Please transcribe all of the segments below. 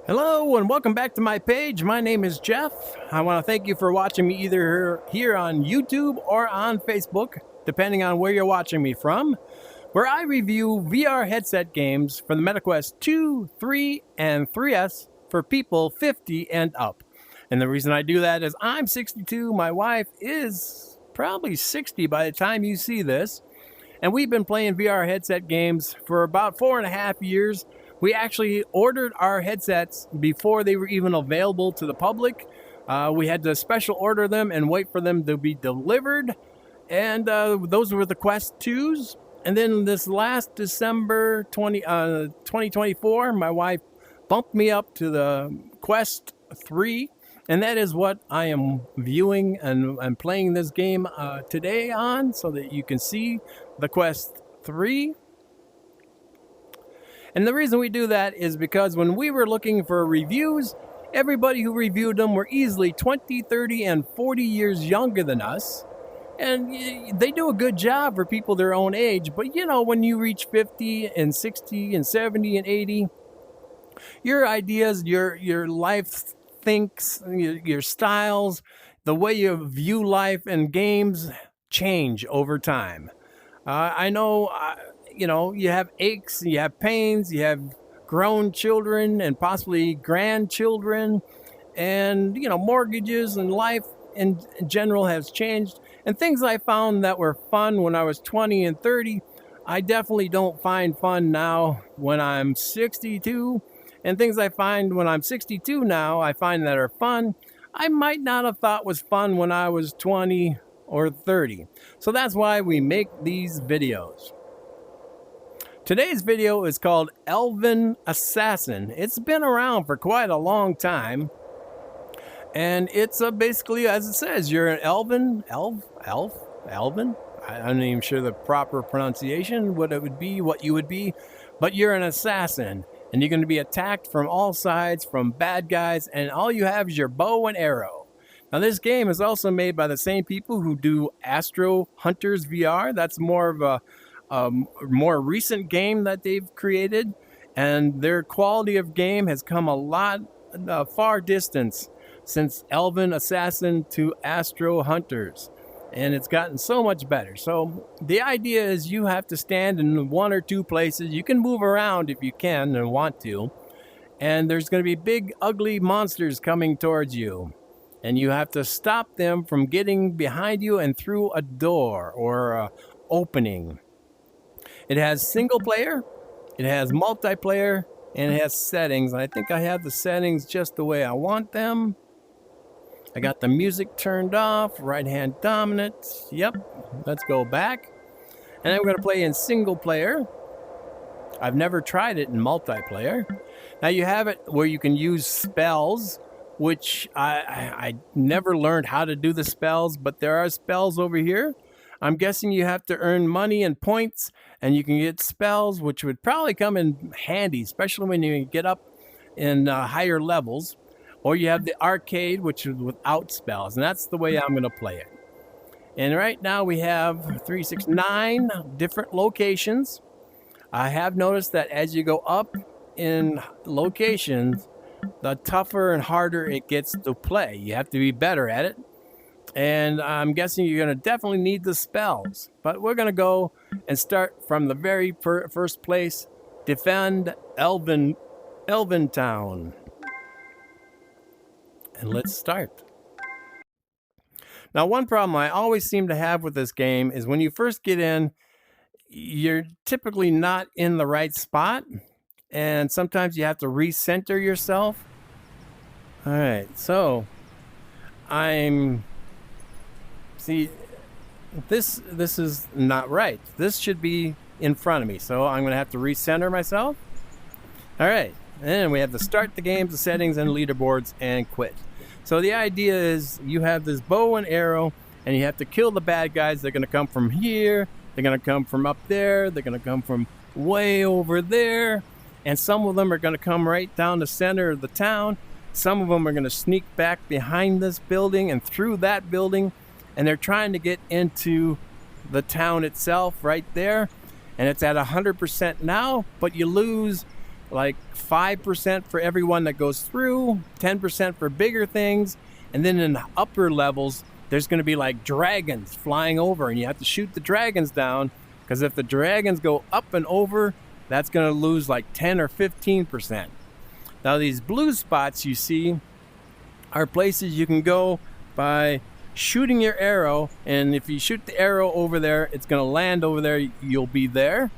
Hello and welcome back to my page. My name is Jeff. I want to thank you for watching me either here on YouTube or on Facebook, depending on where you're watching me from, where I review VR headset games for the MetaQuest 2, 3, and 3S for people 50 and up. And the reason I do that is I'm 62, my wife is probably 60 by the time you see this, and we've been playing VR headset games for about 4.5 years. We actually ordered our headsets before they were even available to the public. We had to special order them and wait for them to be delivered. And those were the Quest 2s. And then this last December 2024, my wife bumped me up to the Quest 3. And that is what I am viewing and playing this game today on, so that you can see the Quest 3. And the reason we do that is because when we were looking for reviews, everybody who reviewed them were easily 20, 30, and 40 years younger than us. And they do a good job for people their own age. But you know, when you reach 50 and 60 and 70 and 80, your ideas, your life thinks, your styles, the way you view life and games change over time. I know... you have aches, you have pains, you have grown children and possibly grandchildren, and, mortgages and life in general has changed. And things I found that were fun when I was 20 and 30, I definitely don't find fun now when I'm 62. And things I find when I'm 62 now, I find that are fun, I might not have thought was fun when I was 20 or 30. So that's why we make these videos. Today's video is called Elven Assassin. It's been around for quite a long time. And it's basically, as it says, you're an Elven? I'm not even sure the proper pronunciation, what you would be. But you're an assassin. And you're going to be attacked from all sides, from bad guys. And all you have is your bow and arrow. Now, this game is also made by the same people who do Astro Hunters VR. That's more of a more recent game that they've created, and their quality of game has come a lot far distance since Elven Assassin to Astro Hunters, and it's gotten so much better. So the idea is you have to stand in one or two places. You can move around if you can and want to, and there's going to be big ugly monsters coming towards you, and you have to stop them from getting behind you and through a door or a opening. It has single player, it has multiplayer, and it has settings. And I think I have the settings just the way I want them. I got the music turned off, right hand dominant. Yep, let's go back. And then we're going to play in single player. I've never tried it in multiplayer. Now you have it where you can use spells, which I never learned how to do the spells, but there are spells over here. I'm guessing you have to earn money and points, and you can get spells, which would probably come in handy, especially when you get up in higher levels. Or you have the arcade, which is without spells, and that's the way I'm going to play it. And right now we have 9 different locations. I have noticed that as you go up in locations, the tougher and harder it gets to play. You have to be better at it. And I'm guessing you're going to definitely need the spells. But we're going to go and start from the very first place. Defend Elven Town. And let's start. Now, one problem I always seem to have with this game is when you first get in, you're typically not in the right spot. And sometimes you have to recenter yourself. All right, so See, this is not right. This should be in front of me, so I'm going to have to recenter myself. All right, and then we have to start the game, the settings, and leaderboards, and quit. So the idea is you have this bow and arrow, and you have to kill the bad guys. They're going to come from here. They're going to come from up there. They're going to come from way over there. And some of them are going to come right down the center of the town. Some of them are going to sneak back behind this building and through that building. And they're trying to get into the town itself right there. And it's at 100% now, but you lose like 5% for everyone that goes through, 10% for bigger things, and then in the upper levels, there's going to be like dragons flying over, and you have to shoot the dragons down, because if the dragons go up and over, that's going to lose like 10 or 15%. Now, these blue spots you see are places you can go by shooting your arrow, and if you shoot the arrow over there, it's going to land over there. You'll be there,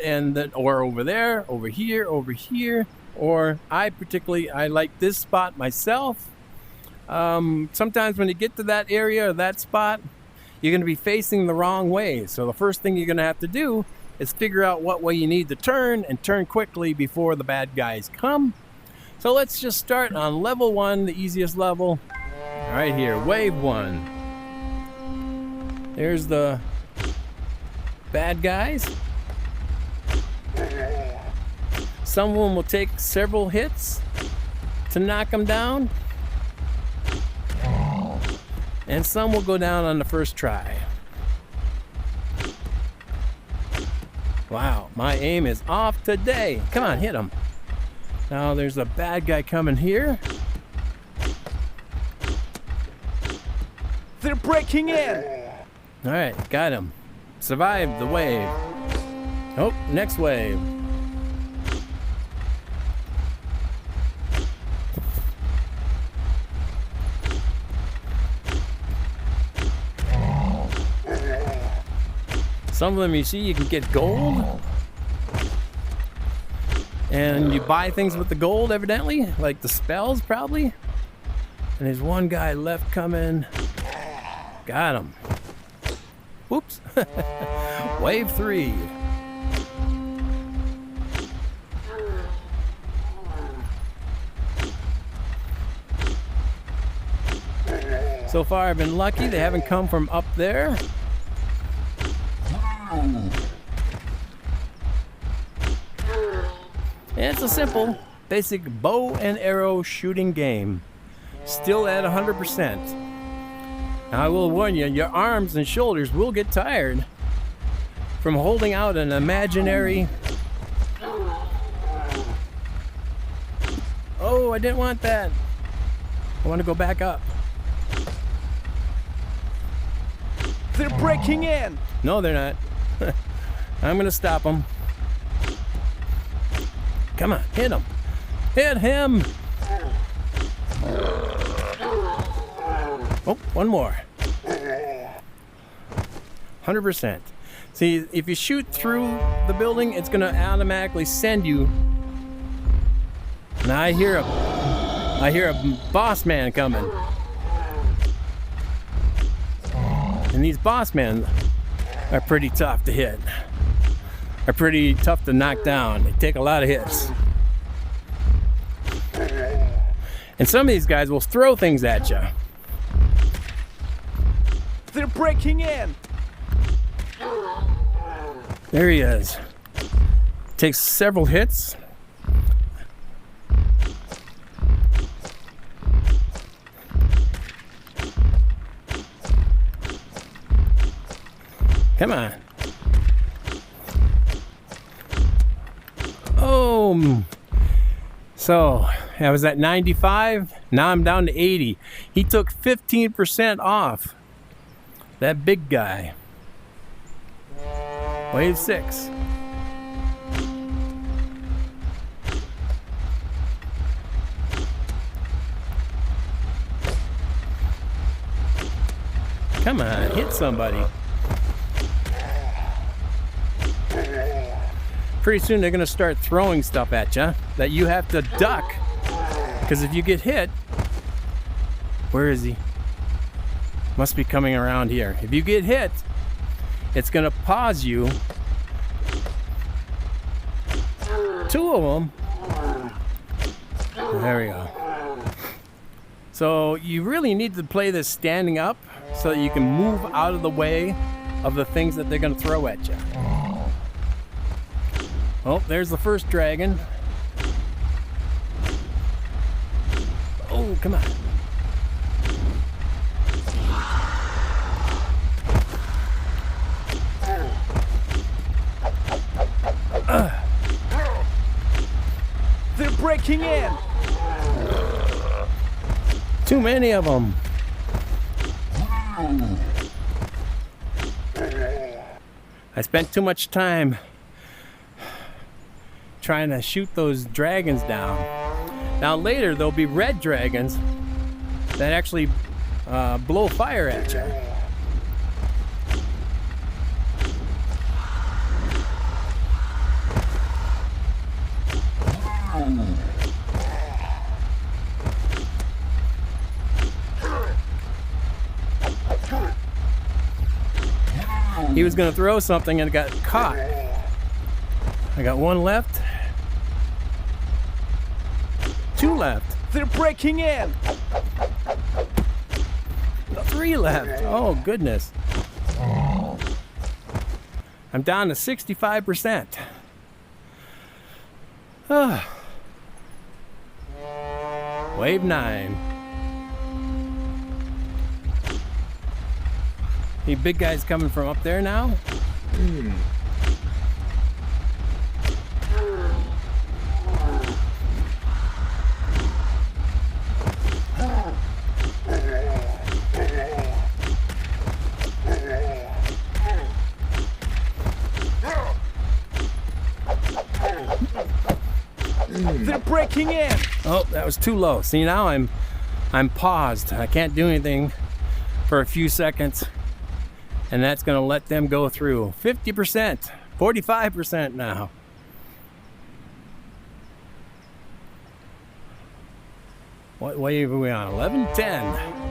and then or over there, over here, or I like this spot myself. Sometimes when you get to that area or that spot, you're going to be facing the wrong way. So the first thing you're going to have to do is figure out what way you need to turn, and turn quickly before the bad guys come. So let's just start on level 1, the easiest level. Right here, wave 1. There's the bad guys. Some of them will take several hits to knock them down, and some will go down on the first try. Wow, my aim is off today. Come on, hit him. Now there's a bad guy coming here. They're breaking in! Alright, got him. Survived the wave. Oh, next wave. Some of them you see you can get gold. And you buy things with the gold, evidently, like the spells probably. And there's one guy left coming. Got him. Whoops. Wave 3. So far I've been lucky. They haven't come from up there. And it's a simple, basic bow and arrow shooting game. Still at 100%. Now I will warn you, your arms and shoulders will get tired from holding out an imaginary... Oh, I didn't want that. I want to go back up. They're breaking in! No, they're not. I'm going to stop them. Come on, hit him. Hit him! Oh, one more. 100%. See, if you shoot through the building, it's going to automatically send you. Now I hear a boss man coming. And these boss men are pretty tough to hit. Are pretty tough to knock down. They take a lot of hits. And some of these guys will throw things at you. They're breaking in! There he is. Takes several hits. Come on. Oh. So, I was at 95. Now I'm down to 80. He took 15% off. That big guy. Wave 6. Come on, hit somebody. Pretty soon they're going to start throwing stuff at you that you have to duck. Because if you get hit, where is he? Must be coming around here. If you get hit, it's going to pause you. 2 of them. There we go. So you really need to play this standing up so that you can move out of the way of the things that they're going to throw at you. Oh, there's the first dragon. Oh, come on. They're breaking in. Too many of them. I spent too much time trying to shoot those dragons down. Now later there'll be red dragons that actually blow fire at you. He was going to throw something and got caught. I got one left. Two left. They're breaking in. 3 left. Oh, goodness. I'm down to 65%. Wave 9. Any big guys coming from up there now? They're breaking in. Oh, that was too low. See, now I'm paused. I can't do anything for a few seconds. And that's going to let them go through. 50%, 45% now. What wave are we on? 11, 10.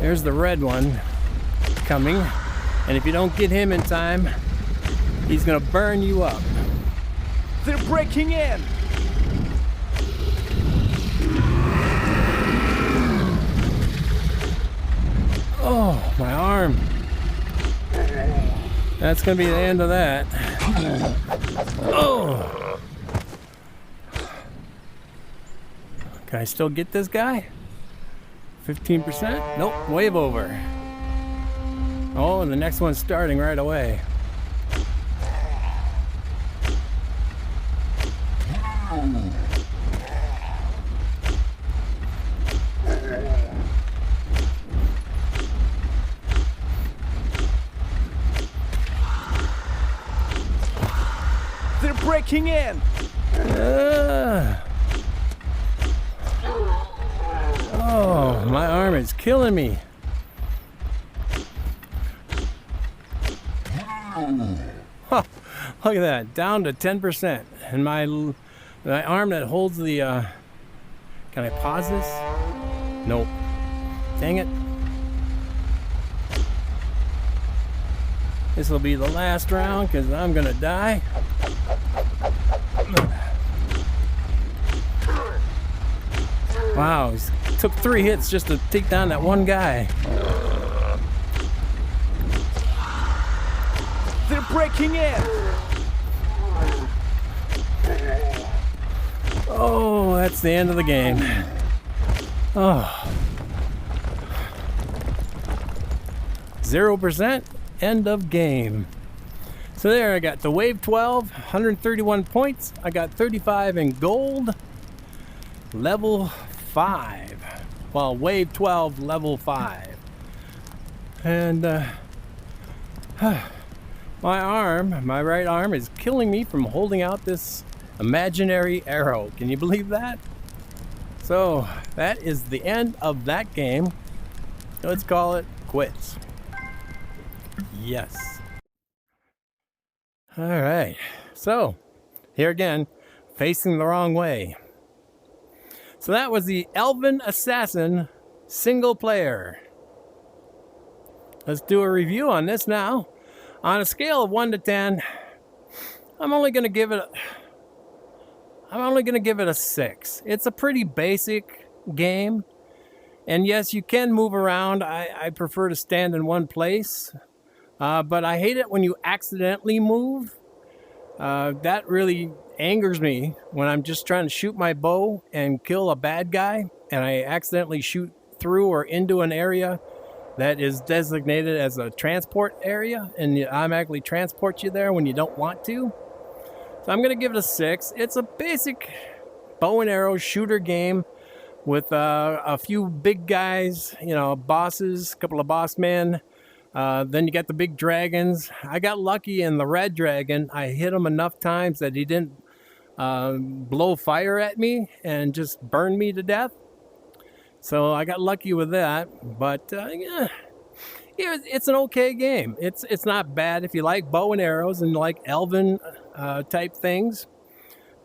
There's the red one coming. And if you don't get him in time, he's gonna burn you up. They're breaking in. Oh, my arm. That's gonna be the end of that. Oh. Can I still get this guy? 15%? Nope, wave over. Oh, and the next one's starting right away. They're breaking in. Oh, my arm is killing me. Huh, look at that, down to 10%. And my arm that holds the, can I pause this? Nope. Dang it. This will be the last round because I'm gonna die. Wow, he took 3 hits just to take down that one guy. They're breaking in. Oh, that's the end of the game. Oh. 0%, end of game. So there I got the wave 12, 131 points. I got 35 in gold. Level 5. Well, wave 12, level 5. And my right arm is killing me from holding out this imaginary arrow. Can you believe that? So that is the end of that game. Let's call it quits. Yes. All right. So here again, facing the wrong way. So that was the Elven Assassin single player. Let's do a review on this now. On a scale of 1 to 10, I'm only going to give it a 6. It's a pretty basic game. And yes, you can move around. I prefer to stand in one place. But I hate it when you accidentally move. That really angers me when I'm just trying to shoot my bow and kill a bad guy and I accidentally shoot through or into an area that is designated as a transport area, and you automatically transport you there when you don't want to. So I'm going to give it a 6. It's a basic bow and arrow shooter game with a few big guys, bosses, a couple of boss men. Then you got the big dragons. I got lucky in the red dragon. I hit him enough times that he didn't blow fire at me and just burn me to death. So I got lucky with that. But yeah, it's an okay game. It's not bad if you like bow and arrows and like Elven type things.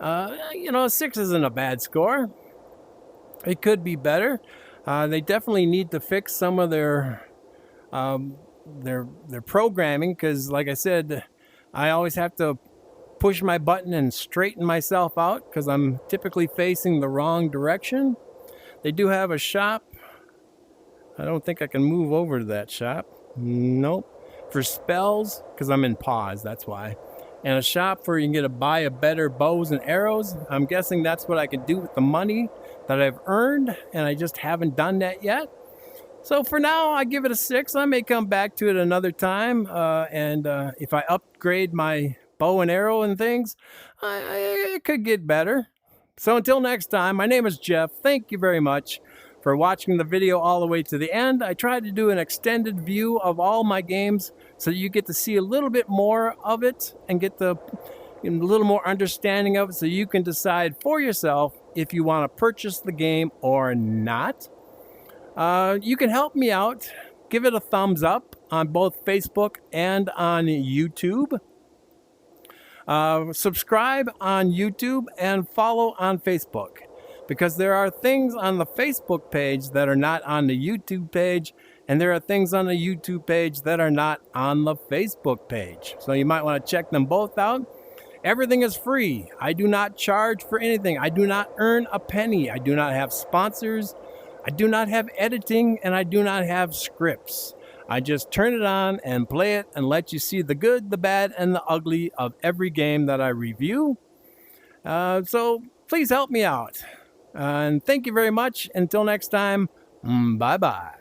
6 isn't a bad score. It could be better. They definitely need to fix some of their programming, because like I said, I always have to push my button and straighten myself out because I'm typically facing the wrong direction. They do have a shop. I don't think I can move over to that shop. Nope. For spells, because I'm in pause, that's why. And a shop where you can get to buy a better bows and arrows. I'm guessing that's what I can do with the money that I've earned, and I just haven't done that yet. So for now, I give it a 6. I may come back to it another time, and if I upgrade my bow and arrow and things, it could get better. So until next time, my name is Jeff. Thank you very much for watching the video all the way to the end. I tried to do an extended view of all my games so you get to see a little bit more of it and get a little more understanding of it, so you can decide for yourself if you want to purchase the game or not. You can help me out. Give it a thumbs up on both Facebook and on YouTube. Subscribe on YouTube and follow on Facebook, because there are things on the Facebook page that are not on the YouTube page, and there are things on the YouTube page that are not on the Facebook page. So you might want to check them both out. Everything is free. I do not charge for anything. I do not earn a penny. I do not have sponsors. I do not have editing, and I do not have scripts. I just turn it on and play it and let you see the good, the bad, and the ugly of every game that I review. So please help me out. And thank you very much. Until next time, bye-bye.